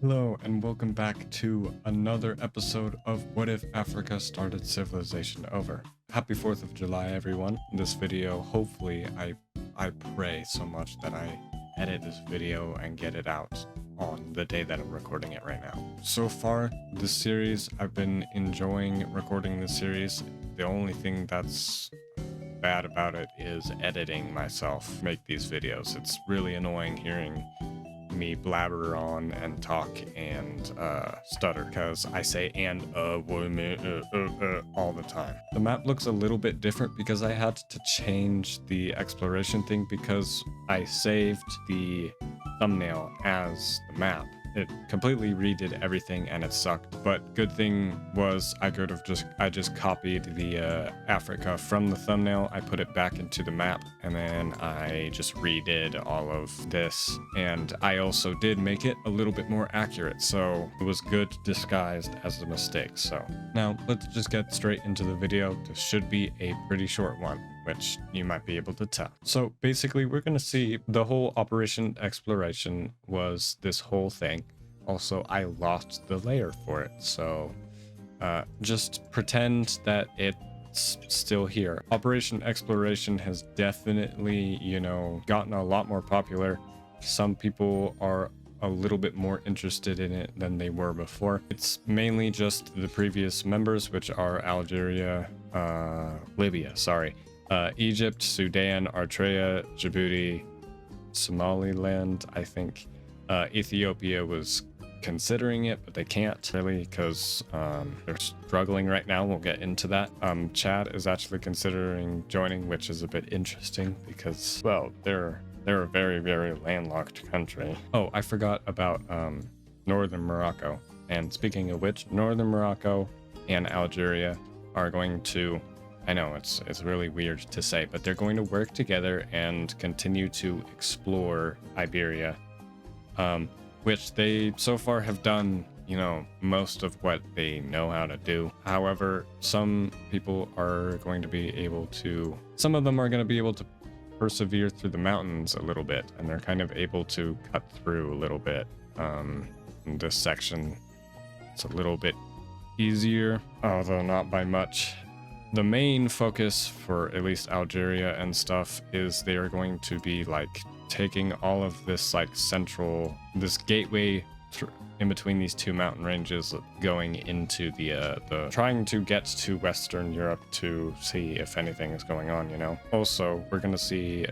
Hello and welcome back to another episode of What If Africa Started Civilization Over. Happy 4th of July everyone. In this video, hopefully I pray so much that I edit this video and get it out on the day that I'm recording it right now. So far, this series, I've been enjoying recording this series. The only thing that's bad about it is editing myself make these videos. It's really annoying hearing me blabber on and talk and stutter because I say and all the time. The map looks a little bit different because I had to change the exploration thing because I saved the thumbnail as the map. It completely redid everything and it sucked. But good thing was I just copied the Africa from the thumbnail. I put it back into the map and then I just redid all of this. And I also did make it a little bit more accurate. So it was good disguised as a mistake. So now let's just get straight into the video. This should be a pretty short one, which you might be able to tell. So basically we're going to see the whole Operation Exploration was this whole thing. Also, I lost the layer for it, so just pretend that it's still here. Operation Exploration has definitely, gotten a lot more popular. Some people are a little bit more interested in it than they were before. It's mainly just the previous members, which are Libya, Egypt, Sudan, Eritrea, Djibouti, Somaliland, I think. Ethiopia was considering it, but they can't really because they're struggling right now. We'll get into that. Chad is actually considering joining, which is a bit interesting because, well, they're a very, very landlocked country. Oh, I forgot about northern Morocco. And speaking of which, northern Morocco and Algeria are going to, I know it's really weird to say, but they're going to work together and continue to explore Iberia, which they so far have done, most of what they know how to do. However, some people are going to be able to, some of them are going to be able to persevere through the mountains a little bit, and they're kind of able to cut through a little bit. In this section, it's a little bit easier, although not by much. The main focus for at least Algeria and stuff is they are going to be taking all of this this gateway in between these two mountain ranges, going into the trying to get to Western Europe to see if anything is going on, Also, we're gonna see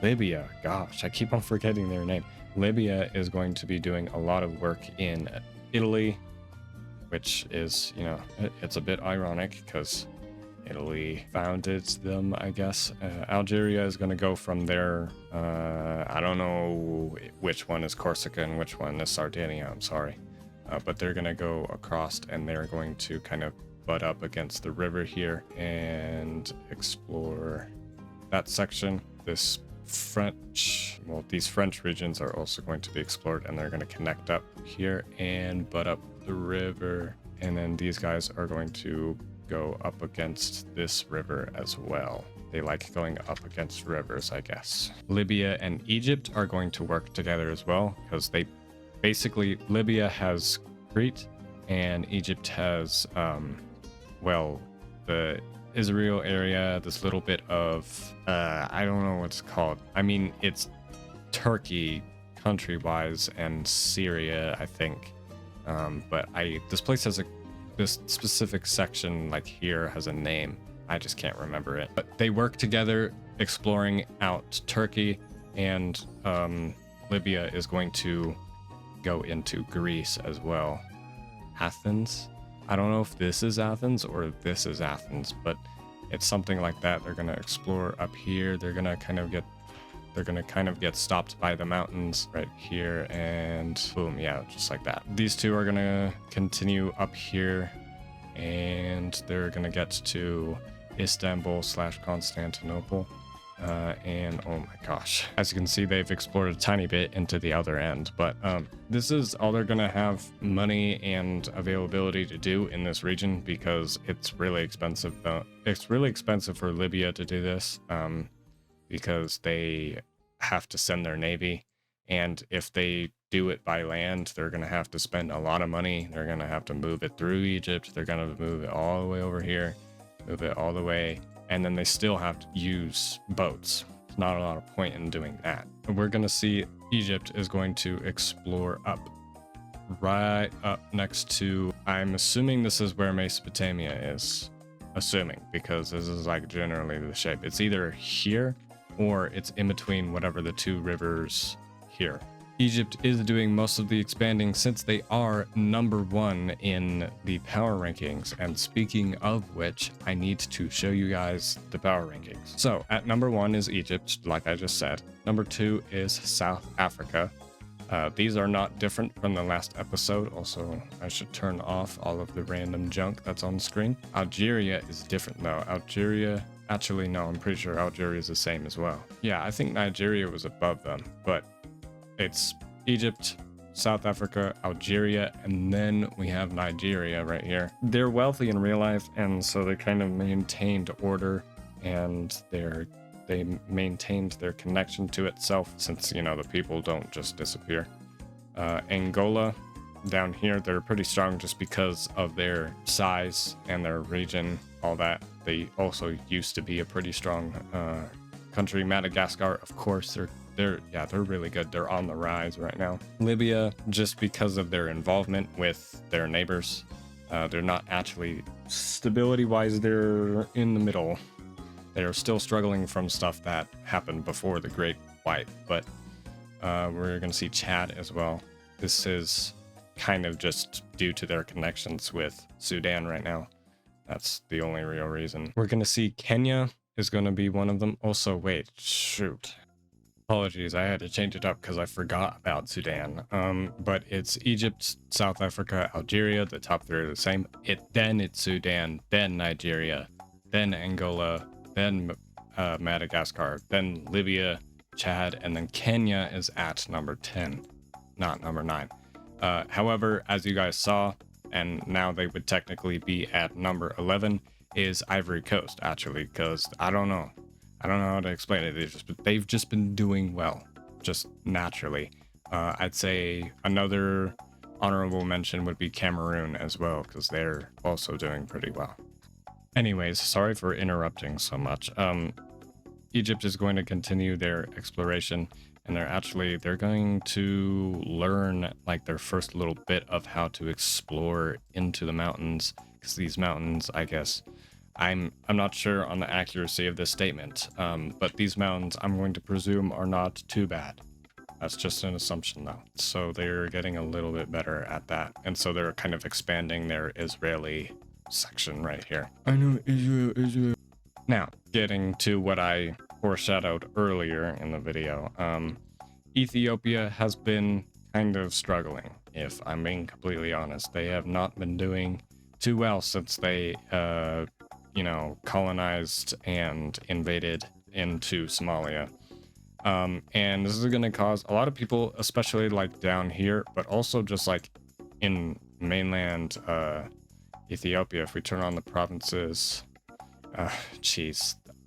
Libya. Gosh, I keep on forgetting their name. Libya is going to be doing a lot of work in Italy, which is, it's a bit ironic because Italy founded them, I guess. Algeria is going to go from there. I don't know which one is Corsica and which one is Sardinia, I'm sorry. But they're going to go across and they're going to kind of butt up against the river here and explore that section. These French regions are also going to be explored and they're going to connect up here and butt up the river. And then these guys are going to go up against this river as well. They like going up against rivers, I guess. Libya and Egypt are going to work together as well because Libya has Crete and Egypt has, the Israel area, this little bit of, I don't know what it's called. I mean, it's Turkey country-wise and Syria, I think. But this place has this specific section here has a name. I just can't remember it. But they work together exploring out Turkey, and Libya is going to go into Greece as well. Athens? I don't know if this is Athens or this is Athens, but it's something like that. They're gonna explore up here. They're gonna kind of get stopped by the mountains right here, and boom, yeah, just like that. These two are gonna continue up here and they're gonna get to Istanbul/Constantinople, and oh my gosh, as you can see, they've explored a tiny bit into the other end, but this is all they're gonna have money and availability to do in this region because it's really expensive. It's really expensive for Libya to do this because they have to send their navy, and if they do it by land, they're going to have to spend a lot of money. They're going to have to move it through Egypt. They're going to move it all the way over here, move it all the way, and then they still have to use boats. There's not a lot of point in doing that. We're going to see Egypt is going to explore up, right up next to, I'm assuming this is where Mesopotamia is. Assuming, because this is like generally the shape. It's either here or it's in between whatever the two rivers here. Egypt is doing most of the expanding since they are number 1 in the power rankings. And speaking of which, I need to show you guys the power rankings. So at number 1 is Egypt, like I just said. Number 2 is South Africa. These are not different from the last episode. Also, I should turn off all of the random junk that's on the screen. Algeria is different though. Algeria, actually no, I'm pretty sure Algeria is the same as well. Yeah, I think Nigeria was above them, but it's Egypt, South Africa, Algeria, and then we have Nigeria right here. They're wealthy in real life, and so they kind of maintained order, and they maintained their connection to itself, since, you know, the people don't just disappear. Angola, down here, they're pretty strong just because of their size and their region, all that. They also used to be a pretty strong country. Madagascar, of course, they're really good. They're on the rise right now. Libya, just because of their involvement with their neighbors, they're not actually, stability-wise, they're in the middle. They're still struggling from stuff that happened before the Great Wipe, but we're going to see Chad as well. This is kind of just due to their connections with Sudan right now. That's the only real reason. We're going to see Kenya is going to be one of them. Also, wait, shoot. Apologies, I had to change it up because I forgot about Sudan. But it's Egypt, South Africa, Algeria. The top 3 are the same. Then it's Sudan, then Nigeria, then Angola, then Madagascar, then Libya, Chad, and then Kenya is at number 10, not number 9. However, as you guys saw, and now they would technically be at number 11, is Ivory Coast, actually, because I don't know how to explain it. They've just been doing well, just naturally. I'd say another honorable mention would be Cameroon as well, because they're also doing pretty well. Anyways, sorry for interrupting so much. Egypt is going to continue their exploration, and they're going to learn like their first little bit of how to explore into the mountains, because these mountains, I guess, I'm not sure on the accuracy of this statement, but these mountains, I'm going to presume, are not too bad. That's just an assumption though. So they're getting a little bit better at that, and so they're kind of expanding their Israeli section right here. I know Israel. Now, getting to what I foreshadowed earlier in the video, Ethiopia has been kind of struggling, if I'm being completely honest. They have not been doing too well since they, colonized and invaded into Somalia. And this is going to cause a lot of people, especially like down here, but also just like in mainland Ethiopia, if we turn on the provinces,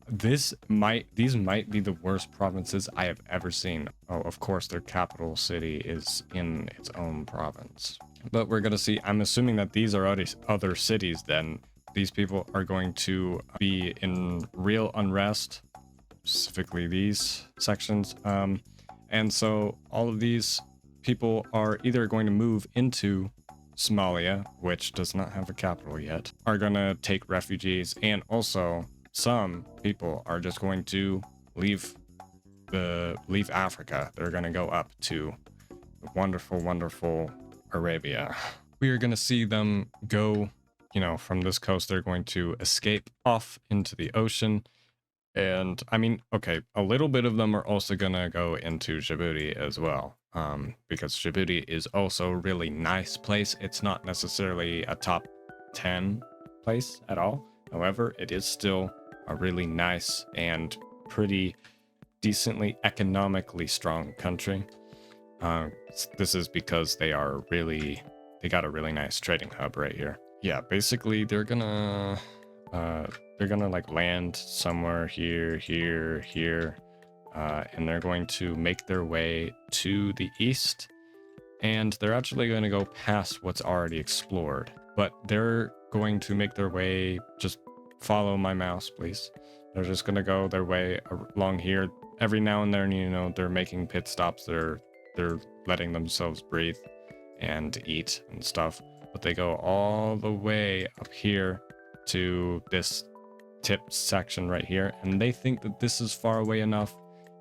these might be the worst provinces I have ever seen. Oh, of course, their capital city is in its own province. But we're gonna see, I'm assuming that these are other cities then. These people are going to be in real unrest, specifically these sections. And so all of these people are either going to move into Somalia, which does not have a capital yet, are going to take refugees, and also some people are just going to leave Africa. They're going to go up to the wonderful, wonderful Arabia. We are going to see them go, from this coast. They're going to escape off into the ocean. And I mean, okay, a little bit of them are also going to go into Djibouti as well. Because Djibouti is also a really nice place. It's not necessarily a top 10 place at all. However, it is still a really nice and pretty decently economically strong country. This is because they got a really nice trading hub right here. Yeah, basically they're gonna like land somewhere here, and they're going to make their way to the east, and they're actually going to go past what's already explored, but they're going to make their way, just follow my mouse please. They're just going to go their way along here. Every now and then, you know, they're making pit stops, they're letting themselves breathe and eat and stuff, but they go all the way up here to this tip section right here, and they think that this is far away enough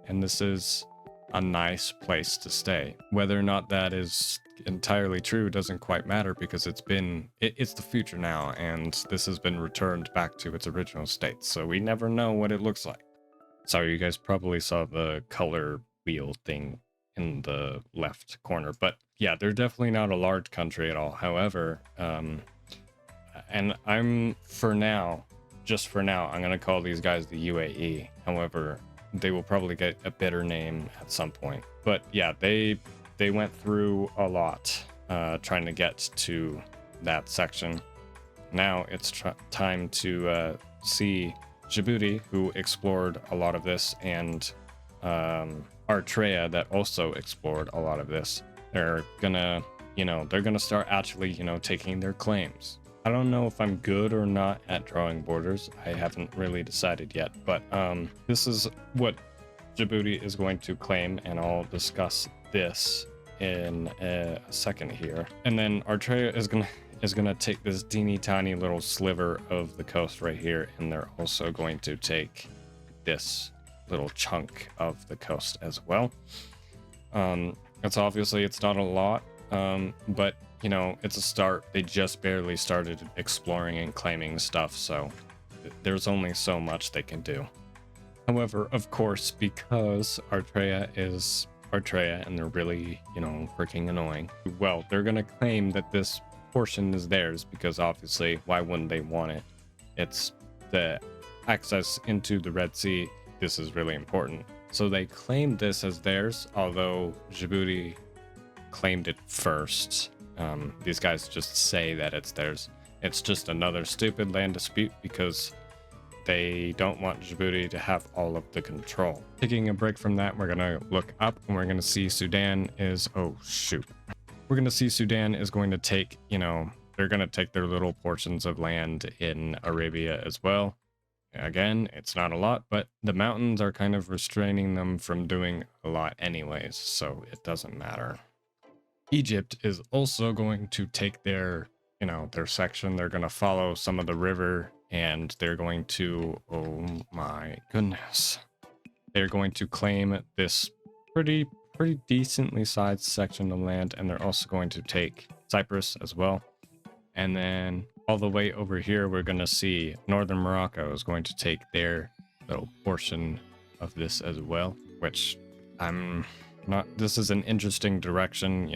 and this is a nice place to stay. Whether or not that is entirely true doesn't quite matter, because it's the future now, and this has been returned back to its original state, so we never know what it looks like. Sorry, you guys probably saw the color wheel thing in the left corner, but yeah, they're definitely not a large country at all. However, and just for now, I'm gonna call these guys the UAE. However, they will probably get a better name at some point. But yeah, they went through a lot trying to get to that section. Now it's time to see Djibouti, who explored a lot of this, and Eritrea, that also explored a lot of this. They're gonna start actually, taking their claims. I don't know if I'm good or not at drawing borders. I haven't really decided yet, but this is what Djibouti is going to claim, and I'll discuss this in a second here. And then Eritrea is gonna take this teeny tiny little sliver of the coast right here, and they're also going to take this little chunk of the coast as well. It's not a lot, but it's a start. They just barely started exploring and claiming stuff, so there's only so much they can do. However, of course, because Eritrea is Eritrea and they're really, freaking annoying, well, they're gonna claim that this portion is theirs, because obviously, why wouldn't they want it? It's the access into the Red Sea. This is really important. So they claimed this as theirs, although Djibouti claimed it first. These guys just say that it's theirs. It's just another stupid land dispute, because they don't want Djibouti to have all of the control. Taking a break from that, we're gonna look up and we're gonna see Sudan is, we're gonna see Sudan is going to take, they're gonna take their little portions of land in Arabia as well. Again, it's not a lot, but the mountains are kind of restraining them from doing a lot anyways, so it doesn't matter. Egypt is also going to take their section. They're going to follow some of the river, and they're going to, oh my goodness, they're going to claim this pretty decently sized section of land, and they're also going to take Cyprus as well. And then all the way over here, we're going to see northern Morocco is going to take their little portion of this as well, which this is an interesting direction,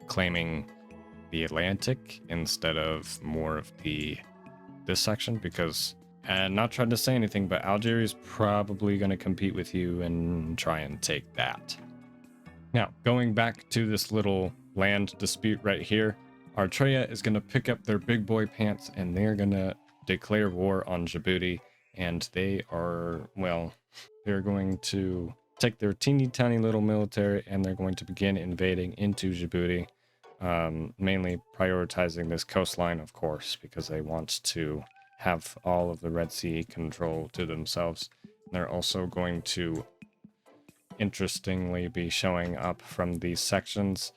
claiming the Atlantic instead of more of this section, because, and not trying to say anything, but Algeria is probably going to compete with you and try and take that. Now, going back to this little land dispute right here, Eritrea is going to pick up their big boy pants, and they're going to declare war on Djibouti, and they're going to take their teeny tiny little military, and they're going to begin invading into Djibouti, mainly prioritizing this coastline, of course, because they want to have all of the Red Sea control to themselves. They're also going to, interestingly, be showing up from these sections,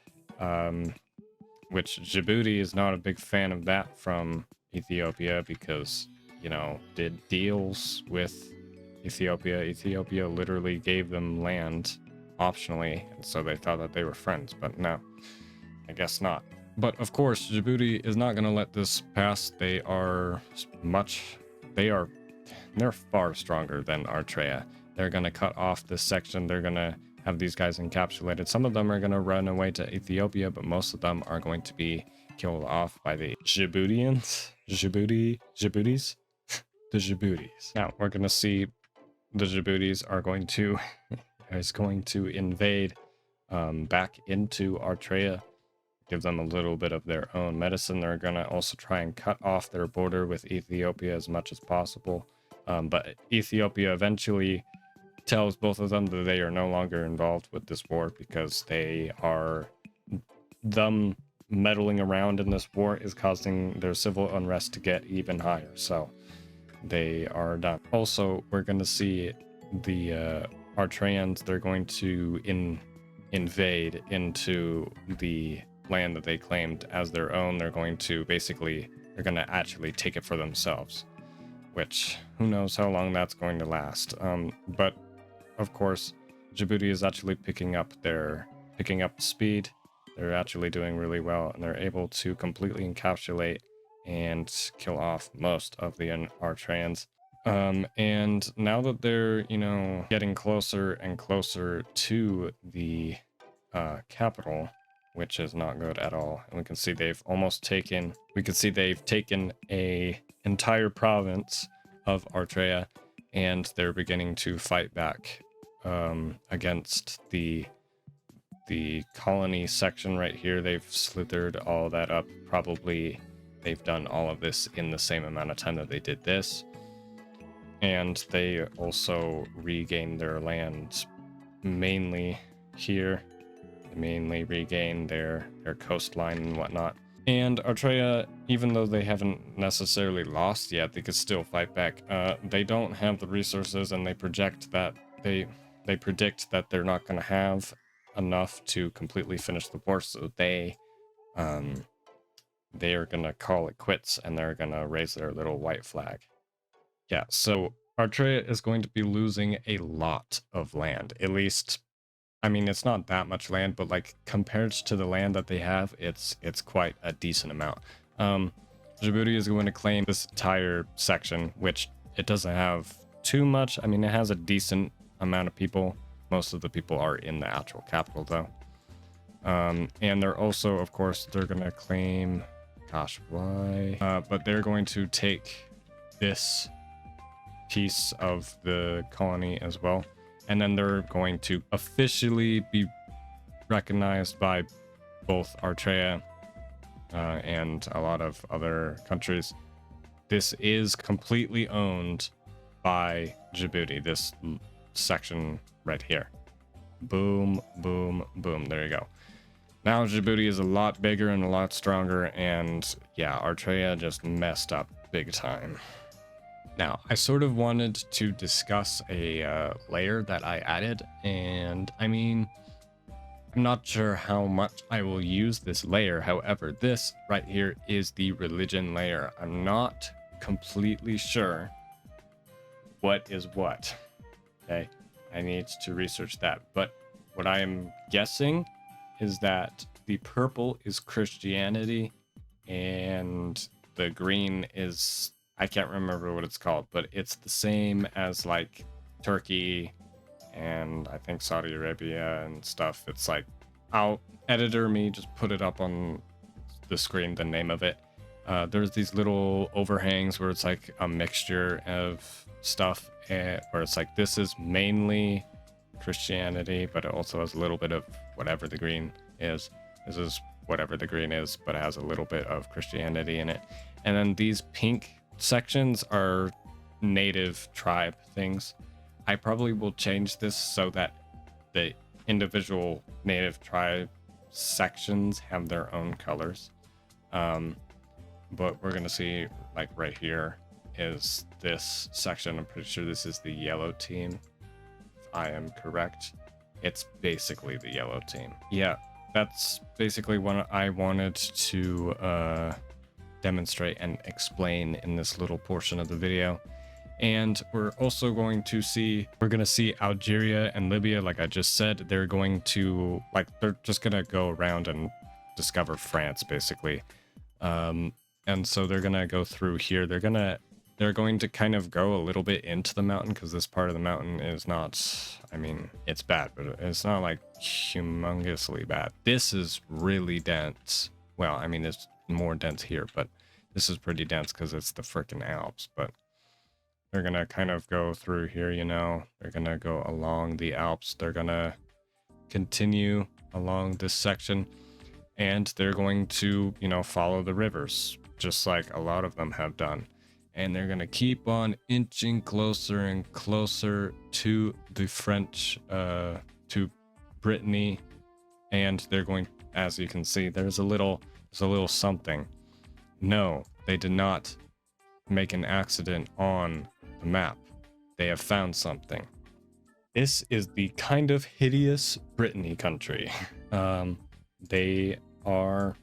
which Djibouti is not a big fan of that from Ethiopia, because, did deals with Ethiopia. Ethiopia literally gave them land optionally, and so they thought that they were friends, but no, I guess not. But of course, Djibouti is not going to let this pass. They're far stronger than Eritrea. They're going to cut off this section. They're going to have these guys encapsulated. Some of them are going to run away to Ethiopia, but most of them are going to be killed off by the Djiboutians. Djiboutis? The Djiboutis. Now, we're going to see the Djiboutis are going to invade back into Eritrea, give them a little bit of their own medicine. They're going to also try and cut off their border with Ethiopia as much as possible. But Ethiopia eventually tells both of them that they are no longer involved with this war, because they are them meddling around in this war is causing their civil unrest to get even higher. So they are done. Also, we're going to see the Eritreans, they're going to invade into the land that they claimed as their own. They're going to actually take it for themselves, which who knows how long that's going to last. But of course, Djibouti is actually picking up speed. They're actually doing really well, and they're able to completely encapsulate and kill off most of the Eritreans. And now that they're, getting closer and closer to the capital, which is not good at all, and we can see they've taken a entire province of Eritrea, and they're beginning to fight back against the colony section right here. They've slithered all that up. Probably they've done all of this in the same amount of time that they did this. And they also regained their land mainly here. They mainly regained their coastline and whatnot. And Eritrea, even though they haven't necessarily lost yet, they could still fight back. They don't have the resources, and they predict that they're not going to have enough to completely finish the war, so they are going to call it quits, and they're going to raise their little white flag. Yeah, so Eritrea is going to be losing a lot of land. At least, I mean, it's not that much land, but like compared to the land that they have, it's quite a decent amount. Djibouti is going to claim this entire section, which it doesn't have too much. I mean, it has a decent amount of people. Most of the people are in the actual capital, though. And they're also, of course, they're going to claim, gosh, why? But they're going to take this piece of the colony as well. And then they're going to officially be recognized by both Eritrea and a lot of other countries. This is completely owned by Djibouti, this section right here. Boom, boom, boom. There you go. Now Djibouti is a lot bigger and a lot stronger, and yeah, Eritrea just messed up big time. Now, I sort of wanted to discuss a layer that I added, and I mean, I'm not sure how much I will use this layer. However, this right here is the religion layer. I'm not completely sure what is what. Okay, I need to research that. But what I am guessing is that the purple is Christianity, and the green is, I can't remember what it's called, but it's the same as like Turkey and I think Saudi Arabia and stuff. It's like, editor me just put it up on the screen, the name of it. There's these little overhangs where it's like a mixture of stuff, where it's like, this is mainly Christianity, but it also has a little bit of whatever the green is. This is whatever the green is, but it has a little bit of Christianity in it. And then these pink sections are native tribe things. I probably will change this so that the individual native tribe sections have their own colors. But we're gonna see, like right here is this section. I'm pretty sure this is the yellow team, if I am correct. It's basically the yellow team. Yeah, that's basically what I wanted to demonstrate and explain in this little portion of the video. And we're also going to see, Algeria and Libya, like I just said. They're going to, they're just gonna go around and discover France, basically. And so they're gonna go through here. They're going to kind of go a little bit into the mountain, because this part of the mountain is not, I mean, it's bad, but it's not like humongously bad. This is really dense. Well, I mean, it's more dense here, but this is pretty dense because it's the freaking Alps. But they're gonna kind of go through here, they're gonna go along the Alps. They're gonna continue along this section, and they're going to, follow the rivers, just like a lot of them have done. And they're gonna keep on inching closer and closer to the French, to Brittany, and they're going as you can see, there's a little something. No, they did not make an accident on the map. They have found something. This is the kind of hideous Brittany country. They are,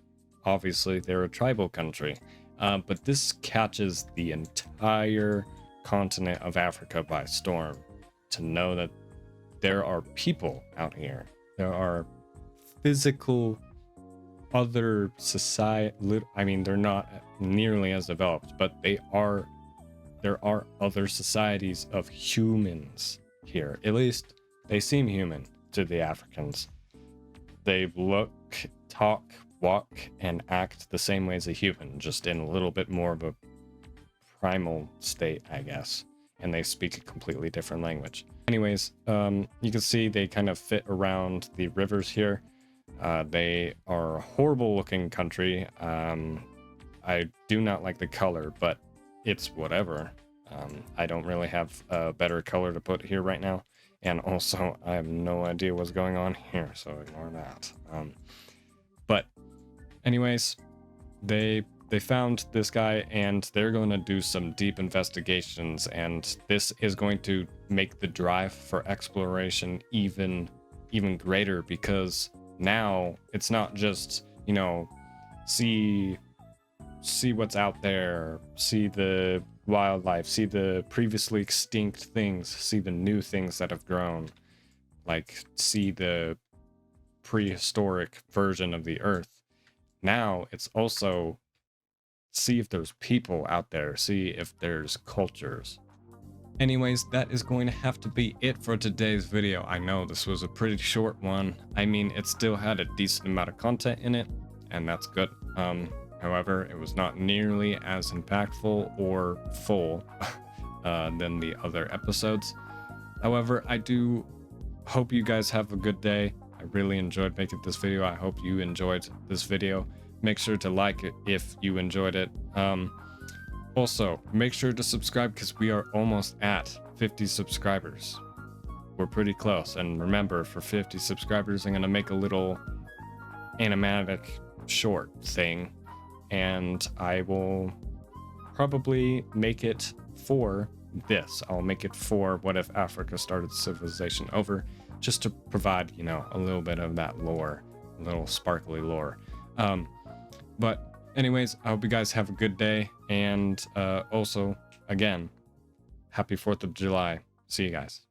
obviously, they're a tribal country, but this catches the entire continent of Africa by storm. To know that there are people out here. There are physical other society. I mean, they're not nearly as developed, but there are other societies of humans here. At least they seem human to the Africans. They look, talk, walk, and act the same way as a human, just in a little bit more of a primal state, I guess. And they speak a completely different language. Anyways, you can see they kind of fit around the rivers here. They are a horrible looking country. I do not like the color, but it's whatever. I don't really have a better color to put here right now. And also, I have no idea what's going on here, so ignore that. But anyways, they found this guy, and they're going to do some deep investigations, and this is going to make the drive for exploration even greater, because now it's not just, you know, see what's out there, see the wildlife, see the previously extinct things, see the new things that have grown, like see the prehistoric version of the earth. Now it's also see if there's people out there, see if there's cultures. Anyways, that is going to have to be it for today's video. I know this was a pretty short one. I mean, it still had a decent amount of content in it, and that's good. However, it was not nearly as impactful or full than the other episodes. However, I do hope you guys have a good day. I really enjoyed making this video. I hope you enjoyed this video. Make sure to like it if you enjoyed it. Also, make sure to subscribe because we are almost at 50 subscribers. We're pretty close. And remember, for 50 subscribers, I'm going to make a little animatic short thing. And I will probably make it for this. I'll make it for what if Africa started civilization over, just to provide, you know, a little bit of that lore, a little sparkly lore. But anyways, I hope you guys have a good day. And also, again, happy 4th of July. See you guys.